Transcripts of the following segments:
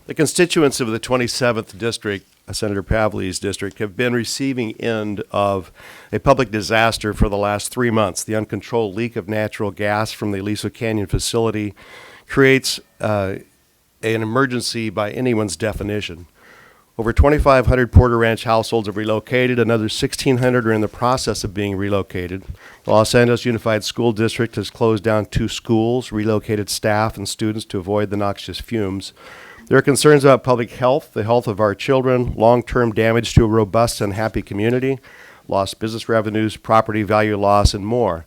The constituents of the 27th District, Senator Pavley's district, have been receiving end of a public disaster for the last 3 months. The uncontrolled leak of natural gas from the Aliso Canyon facility creates an emergency by anyone's definition. Over 2,500 Porter Ranch households have relocated. Another 1,600 are in the process of being relocated. The Los Angeles Unified School District has closed down 2 schools, relocated staff and students to avoid the noxious fumes. There are concerns about public health, the health of our children, long-term damage to a robust and happy community, lost business revenues, property value loss, and more.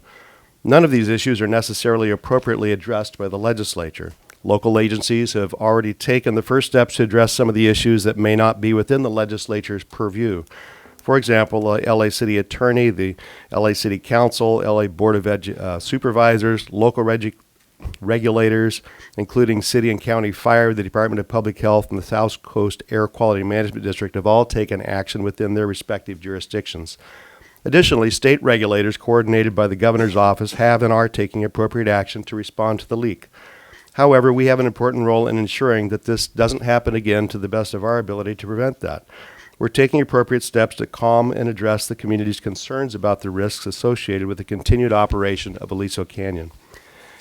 None of these issues are necessarily appropriately addressed by the legislature. Local agencies have already taken the first steps to address some of the issues that may not be within the legislature's purview. For example, the LA City Attorney, the LA City Council, LA Board of Supervisors, local regulators, including city and county fire, the Department of Public Health, and the South Coast Air Quality Management District have all taken action within their respective jurisdictions. Additionally, state regulators coordinated by the governor's office have and are taking appropriate action to respond to the leak. However, we have an important role in ensuring that this doesn't happen again to the best of our ability to prevent that. We're taking appropriate steps to calm and address the community's concerns about the risks associated with the continued operation of Aliso Canyon.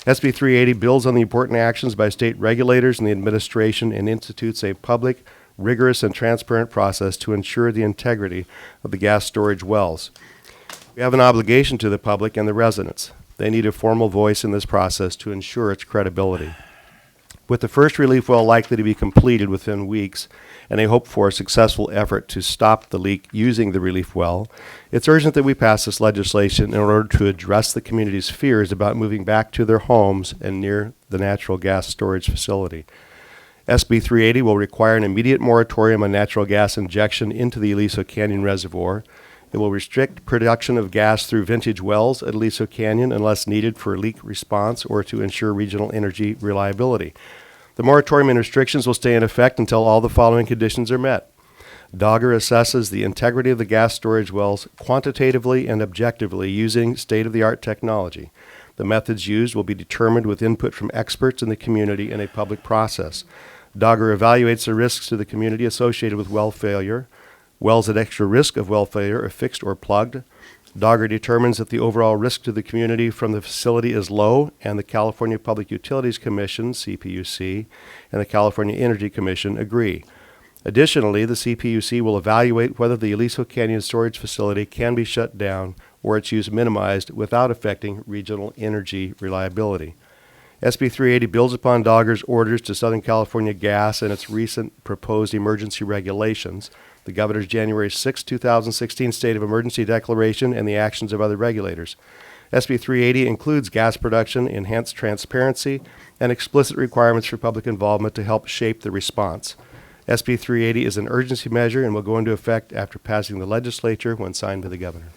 SB 380 builds on the important actions by state regulators and the administration and institutes a public, rigorous, and transparent process to ensure the integrity of the gas storage wells. We have an obligation to the public and the residents. They need a formal voice in this process to ensure its credibility. With the first relief well likely to be completed within weeks and a hope for a successful effort to stop the leak using the relief well, it's urgent that we pass this legislation in order to address the community's fears about moving back to their homes and near the natural gas storage facility. SB 380 will require an immediate moratorium on natural gas injection into the Aliso Canyon Reservoir. It will restrict production of gas through vintage wells at Aliso Canyon unless needed for leak response or to ensure regional energy reliability. The moratorium and restrictions will stay in effect until all the following conditions are met. Dogger assesses the integrity of the gas storage wells quantitatively and objectively using state-of-the-art technology. The methods used will be determined with input from experts in the community in a public process. Dogger evaluates the risks to the community associated with well failure. Wells at extra risk of well failure are fixed or plugged. Dogger determines that the overall risk to the community from the facility is low, and the California Public Utilities Commission, CPUC, and the California Energy Commission agree. Additionally, the CPUC will evaluate whether the Aliso Canyon storage facility can be shut down or its use minimized without affecting regional energy reliability. SB 380 builds upon Dogger's orders to Southern California Gas and its recent proposed emergency regulations, the governor's January 6, 2016 State of Emergency Declaration, and the actions of other regulators. SB 380 includes gas production, enhanced transparency, and explicit requirements for public involvement to help shape the response. SB 380 is an urgency measure and will go into effect after passing the legislature when signed by the governor.